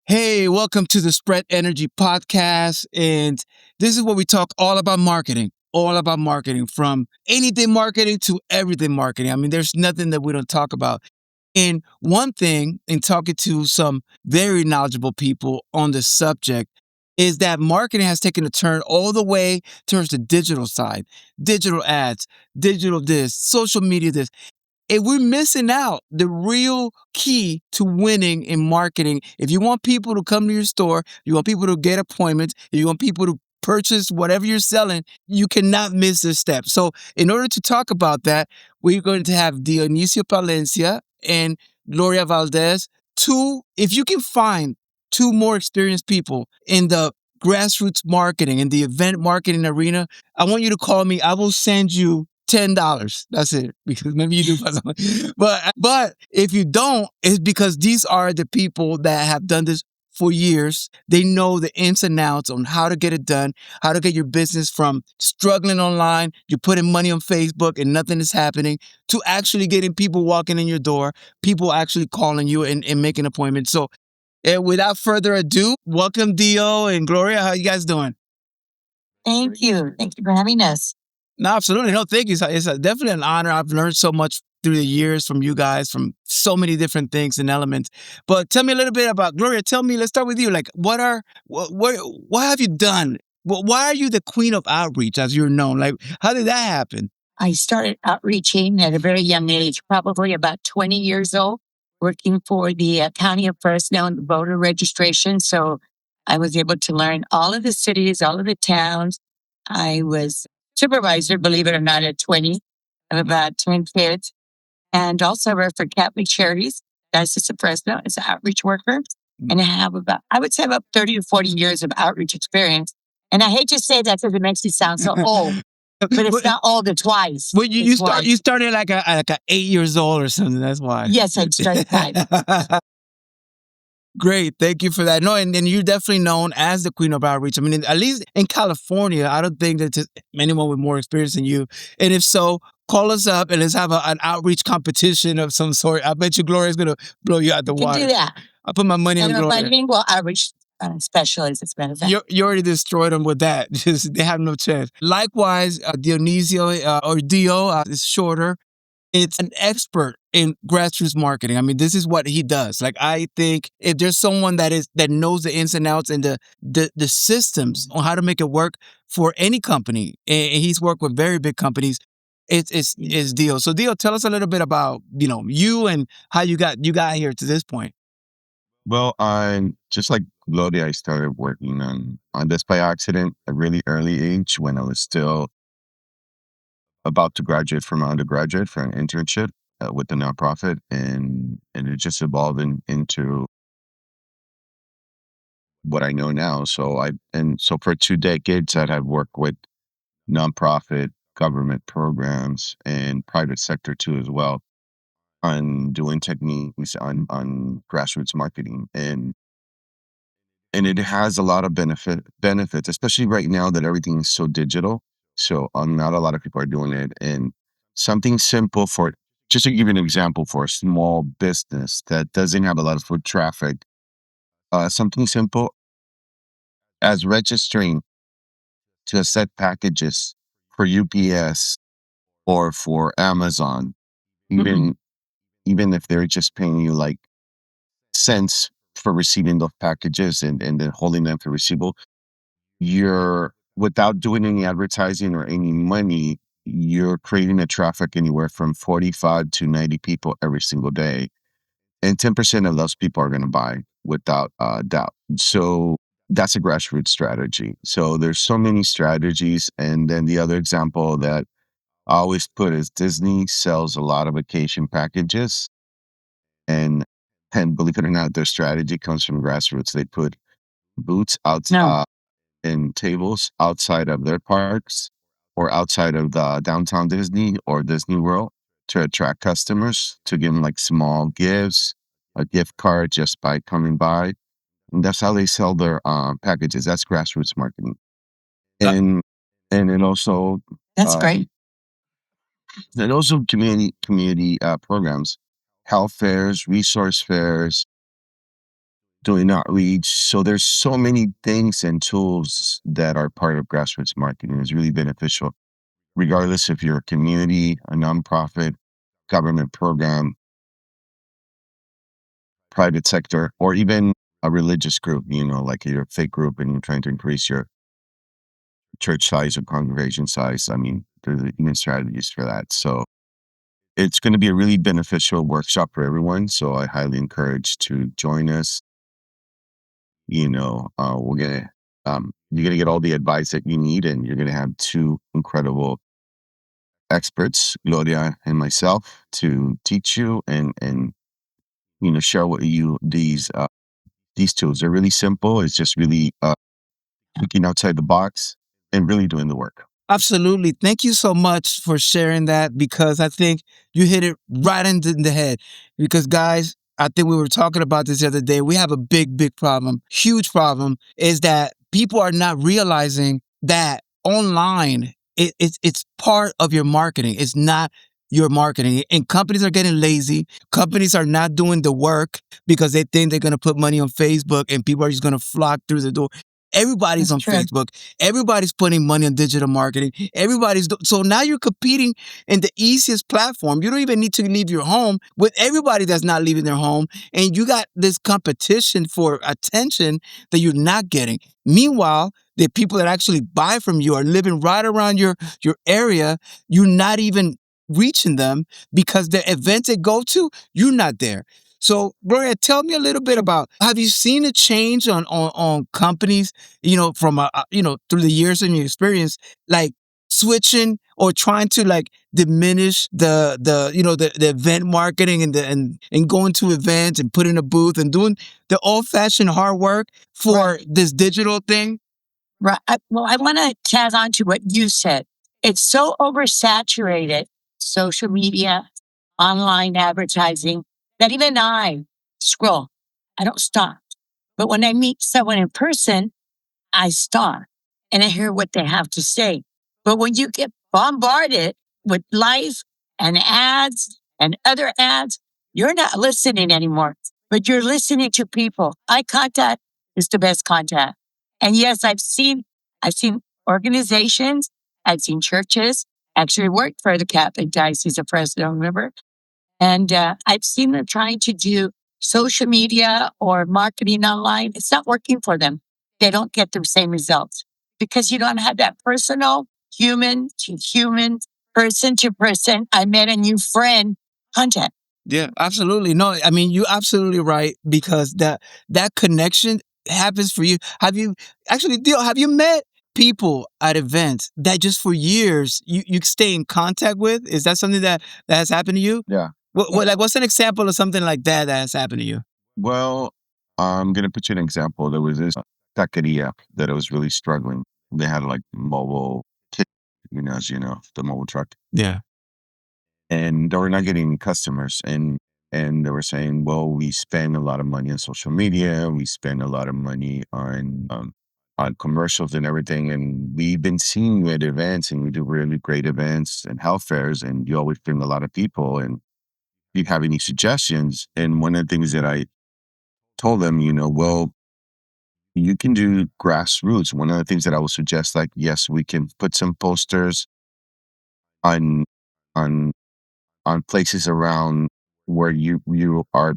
Hey, welcome to the Spread Energy podcast. And this is where we talk all about marketing from anything marketing to everything marketing. I mean, there's nothing that we don't talk about. And one thing, in talking to some very knowledgeable people on the subject, is that marketing has taken a turn all the way towards the digital side, digital ads, digital this, social media this. And we're missing out the real key to winning in marketing. If you want people to come to your store, you want people to get appointments, if you want people to purchase whatever you're selling, you cannot miss this step. So, in order to talk about that, we're going to have Dionisio Palencia and Gloria Valdes. If you can find two more experienced people in the grassroots marketing and the event marketing arena, I want you to call me. I will send you $10. That's it. Because maybe you do find something. But if you don't, it's because these are the people that have done this for years. They know the ins and outs on how to get it done, how to get your business from struggling online, you're putting money on Facebook and nothing is happening, to actually getting people walking in your door, people actually calling you and making appointments. So without further ado, welcome Dio and Gloria. How you guys doing? Thank you. Thank you for having us. No, absolutely. No, thank you. It's definitely an honor. I've learned so much through the years from you guys, from so many different things and elements. But tell me a little bit about Gloria. Tell me, let's start with you. Like, what have you done? Why are you the queen of outreach, as you're known? Like, how did that happen? I started outreaching at a very young age, probably about 20 years old, working for the County of Fresno and voter registration. So I was able to learn all of the cities, all of the towns. I was supervisor, believe it or not, at 20 of about 10 kids. And also I worked for Catholic Charities, Diocese of Fresno, as an outreach worker. And I have I would say about 30 to 40 years of outreach experience. And I hate to say that because it makes me sound so old. But it's not all the twice. Well, you started like a 8 years old or something. That's why. Yes, I started 5. Great. Thank you for that. No, and you're definitely known as the queen of outreach. I mean, at least in California, I don't think that there's anyone with more experience than you. And if so, call us up and let's have an outreach competition of some sort. I bet you Gloria's going to blow you out the water. Do that. I put my money on And I'm a Gloria. bilingual outreach specialist, as a matter of fact. You already destroyed them with that. Just, they have no chance. Likewise, Dionisio or Dio is shorter. It's an expert in grassroots marketing. I mean, this is what he does. Like, I think if there's someone that knows the ins and outs and the systems on how to make it work for any company, and he's worked with very big companies, it's Dio. So Dio, tell us a little bit about you and how you got here to this point. Well, I'm just like Gloria. I started working on this by accident at a really early age when I was still about to graduate from undergraduate for an internship with the nonprofit, and it just evolved into what I know now. So for 2 decades, I've worked with nonprofit government programs and private sector too as well on doing techniques on grassroots marketing and it has a lot of benefits, especially right now that everything is so digital. So not a lot of people are doing it. And something simple for, just to give you an example, for a small business that doesn't have a lot of foot traffic, something simple as registering to accept packages for UPS or for Amazon, even even if they're just paying you like cents for receiving those packages and then holding them for receivable, you're without doing any advertising or any money, you're creating a traffic anywhere from 45 to 90 people every single day. And 10% of those people are going to buy without doubt. So that's a grassroots strategy. So there's so many strategies. And then the other example that I always put is Disney sells a lot of vacation packages. And believe it or not, their strategy comes from grassroots. They put booths outside and tables outside of their parks or outside of the downtown Disney or Disney World to attract customers, to give them like small gifts, a gift card just by coming by. And that's how they sell their packages. That's grassroots marketing. And it also That's great. and also community programs, health fairs, resource fairs, doing outreach. So there's so many things and tools that are part of grassroots marketing. It's really beneficial, regardless if you're a community, a nonprofit, government program, private sector, or even a religious group, like you're a faith group and you're trying to increase your church size or congregation size. I mean, there's even strategies for that. So it's going to be a really beneficial workshop for everyone. So I highly encourage to join us. We're gonna you're gonna get all the advice that you need, and you're gonna have two incredible experts, Gloria and myself, to teach you and share with you these tools. They're really simple. It's just really thinking outside the box and really doing the work. Absolutely. Thank you so much for sharing that because I think you hit it right into the head. Because, guys, I think we were talking about this the other day. We have a big problem, huge problem, is that people are not realizing that online, it's part of your marketing. It's not your marketing. And companies are getting lazy. Companies are not doing the work because they think they're going to put money on Facebook and people are just going to flock through the door. Everybody's on Facebook. Everybody's putting money on digital marketing. So now you're competing in the easiest platform. You don't even need to leave your home with everybody that's not leaving their home. And you got this competition for attention that you're not getting. Meanwhile, the people that actually buy from you are living right around your area. You're not even reaching them because the events they go to, you're not there. So, Gloria, tell me a little bit about, have you seen a change on companies, from, through the years in your experience, like switching or trying to like diminish the event marketing and going to events and putting a booth and doing the old fashioned hard work for this digital thing? Right. Well, I want to tag on to what you said. It's so oversaturated, social media, online advertising, that even I scroll. I don't stop. But when I meet someone in person, I stop and I hear what they have to say. But when you get bombarded with life and ads and other ads, you're not listening anymore, but you're listening to people. Eye contact is the best contact. And yes, I've seen organizations, I've seen churches, actually worked for the Catholic Diocese of Fresno, remember? And I've seen them trying to do social media or marketing online. It's not working for them. They don't get the same results because you don't have that personal, human to human, person to person. I met a new friend contact. Yeah, absolutely. No, I mean, you're absolutely right because that connection happens for you. Dio, have you met people at events that just for years you stay in contact with? Is that something that has happened to you? Yeah. What's an example of something like that has happened to you? Well, I'm gonna put you an example. There was this taqueria that I was really struggling. They had like mobile kit, as you know, the mobile truck, Yeah. and they were not getting any customers. And they were saying, well, we spend a lot of money on social media, we spend a lot of money on commercials and everything, and we've been seeing you at events, and we do really great events and health fairs, and you always bring a lot of people. And do you have any suggestions? And one of the things that I told them, well, you can do grassroots. One of the things that I would suggest, like, yes, we can put some posters on on on places around where you are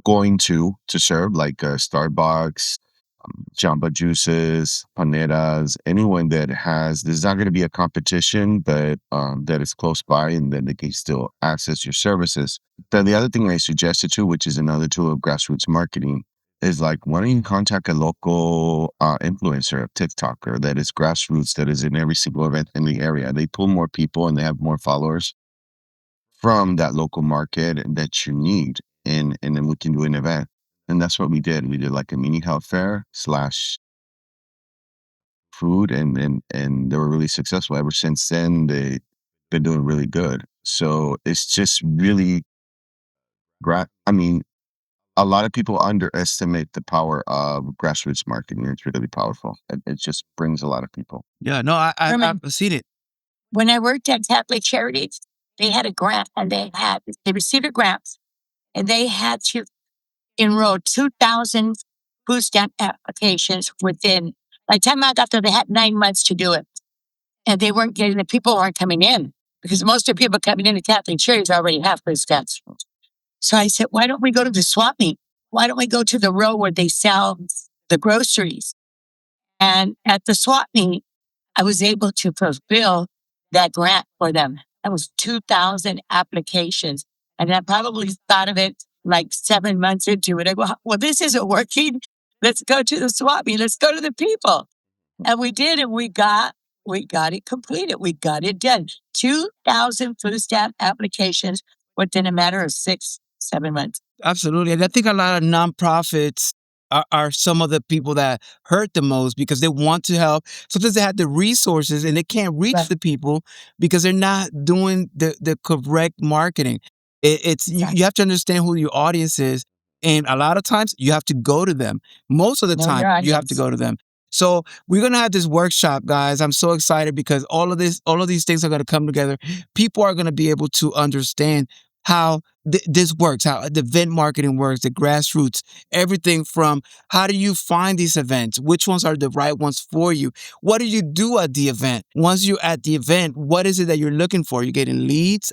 going to serve, like Starbucks, Jamba Juices, Paneras, anyone that has. There's not going to be a competition, but that is close by, and then they can still access your services. Then the other thing I suggested too, which is another tool of grassroots marketing, is like, why don't you contact a local influencer, a TikToker that is grassroots, that is in every single event in the area. They pull more people and they have more followers from that local market that you need, and then we can do an event. And that's what we did. We did like a mini health fair slash food, and they were really successful. Ever since then, they've been doing really good. So it's just really I mean, a lot of people underestimate the power of grassroots marketing. It's really powerful. It just brings a lot of people. Yeah, no, I've seen it. When I worked at Catholic Charities, they had a grant and they received a grant and they had to enrolled 2,000 food stamp applications within, by the time I got there, they had 9 months to do it. And they weren't getting, the people weren't coming in because most of the people coming into Kathleen Cherry's already have food stamps. So I said, why don't we go to the swap meet? Why don't we go to the row where they sell the groceries? And at the swap meet, I was able to fulfill that grant for them. That was 2,000 applications. And I probably thought of it like 7 months into it. I go, well, this isn't working. Let's go to the swap meet. Let's go to the people. And we did, and we got it completed. We got it done. 2,000 food stamp applications within a matter of 6-7 months. Absolutely. And I think a lot of nonprofits are some of the people that hurt the most because they want to help. Sometimes they have the resources and they can't reach Right. the people because they're not doing the correct marketing. It's you have to understand who your audience is. And a lot of times you have to go to them. Most of the Know time your you have to audience. go to them. So we're gonna have this workshop, guys. I'm so excited because all of these things are gonna come together. People are gonna be able to understand how this works, how the event marketing works, the grassroots, everything from how do you find these events? Which ones are the right ones for you? What do you do at the event? Once you're at the event, what is it that you're looking for? You're getting leads?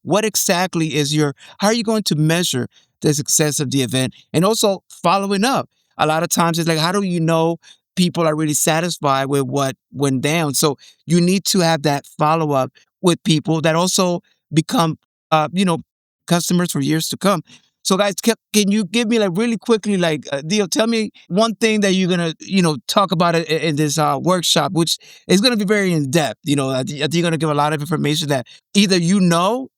What exactly is how are you going to measure the success of the event? And also following up. A lot of times it's like, how do you know people are really satisfied with what went down? So you need to have that follow up with people that also become, customers for years to come. So, guys, can you give me like really quickly, like, Dio, tell me one thing that you're gonna, talk about in this workshop, which is gonna be very in depth. I think you're gonna give a lot of information that either you don't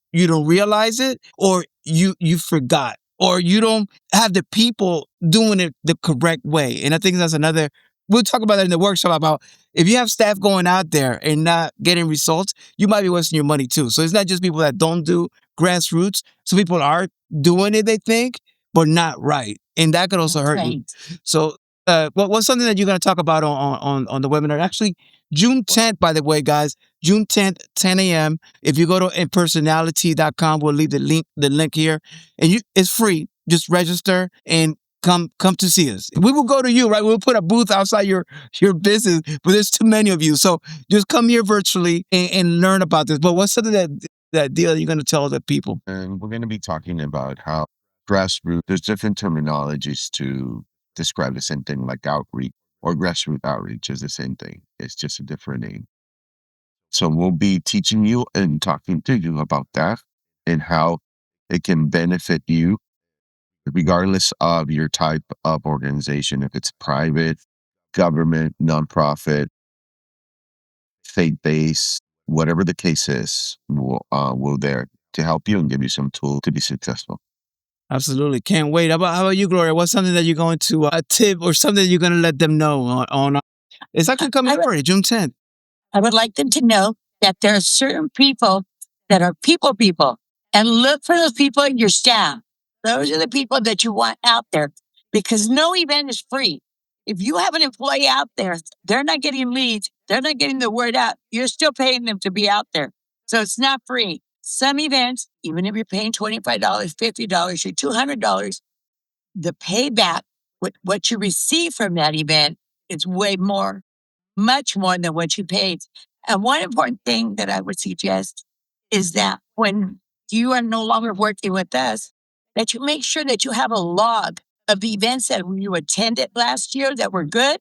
realize it, or you forgot, or you don't have the people doing it the correct way. And I think that's another. We'll talk about that in the workshop about if you have staff going out there and not getting results, you might be wasting your money too. So it's not just people that don't do grassroots. So people are doing it, they think, but not right. And that could also That's hurt you. right. So what's something that you're going to talk about on the webinar? Actually, June 10th, by the way, guys, June 10th, 10 a.m. If you go to impersonality.com, we'll leave the link here. And it's free. Just register and come to see us. We will go to you, right? We'll put a booth outside your business, but there's too many of you. So just come here virtually and learn about this. But what's something that deal you're going to tell the people? And we're going to be talking about how grassroots, there's different terminologies to describe the same thing, like outreach or grassroots outreach is the same thing. It's just a different name. So we'll be teaching you and talking to you about that and how it can benefit you regardless of your type of organization, if it's private, government, nonprofit, faith-based, whatever the case is, we're there to help you and give you some tools to be successful. Absolutely. Can't wait. How about you, Gloria? What's something that you're going to a tip or something you're going to let them know on it's actually coming up already, June 10th. I would like them to know that there are certain people that are people, and look for those people in your staff. Those are the people that you want out there because no event is free. If you have an employee out there, they're not getting leads, they're not getting the word out. You're still paying them to be out there. So it's not free. Some events, even if you're paying $25, $50, or $200, the payback, what you receive from that event is way more, much more than what you paid. And one important thing that I would suggest is that when you are no longer working with us, that you make sure that you have a log of the events that you attended last year that were good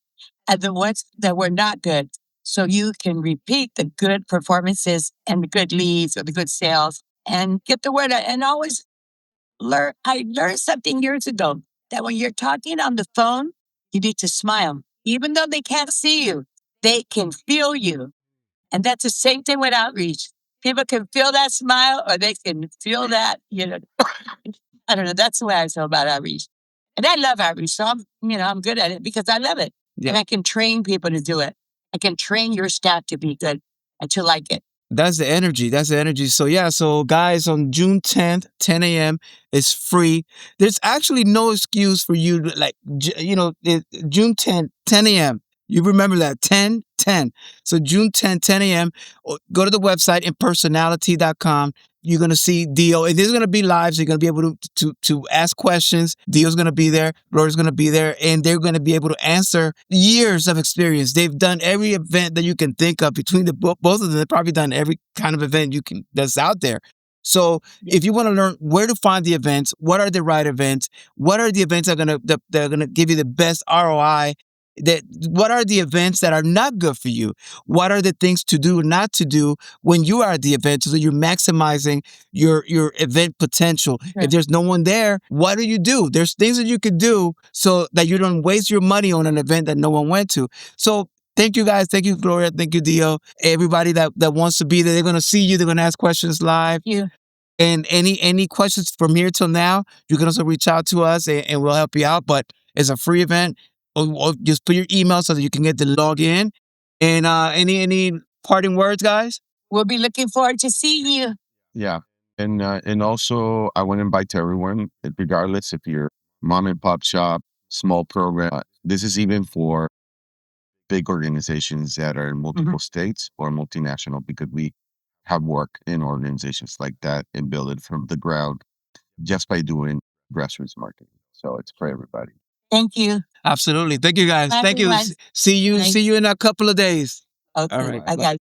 and the ones that were not good. So you can repeat the good performances and the good leads or the good sales and get the word out. And always I learned something years ago that when you're talking on the phone, you need to smile. Even though they can't see you, they can feel you. And that's the same thing with outreach. People can feel that smile or they can feel that, I don't know. That's the way I feel about outreach. And I love outreach. So I'm good at it because I love it. Yeah. And I can train people to do it. I can train your staff to be good and to like it. That's the energy. That's the energy. So yeah, so guys, on June 10th, 10 a.m. it's free. There's actually no excuse for you to June 10th, 10 a.m. You remember that 10. So June 10th, 10 a.m. Go to the website impersonality.com. you're going to see Dio, and there's going to be live, so you're going to be able to ask questions. Dio's going to be there, Gloria's going to be there, and they're going to be able to answer years of experience. They've done every event that you can think of between both of them. They've probably done every kind of event you can that's out there. So if you want to learn where to find the events, what are the right events, what are the events that are gonna give you the best ROI, that what are the events that are not good for you, what are the things to do and not to do when you are at the event, so that you're maximizing your event potential. Right. If there's no one there, what do you do? There's things that you could do so that you don't waste your money on an event that no one went to. So thank you guys. Thank you, Gloria. Thank you, Dio. Everybody that wants to be there, they're going to see you. They're going to ask questions live. Yeah. And any questions from here till now, you can also reach out to us, and we'll help you out. But it's a free event. Or just put your email so that you can get the login. And any parting words, guys? We'll be looking forward to seeing you. Yeah. And also I want to invite to everyone, regardless if you're mom and pop shop, small program, this is even for big organizations that are in multiple states or multinational, because we have work in organizations like that and build it from the ground just by doing grassroots marketing. So it's for everybody. Thank you. Absolutely. Thank you, guys. Bye, Thank you. everyone. See you. Nice. See you in a couple of days. Okay. All right. Bye, guys.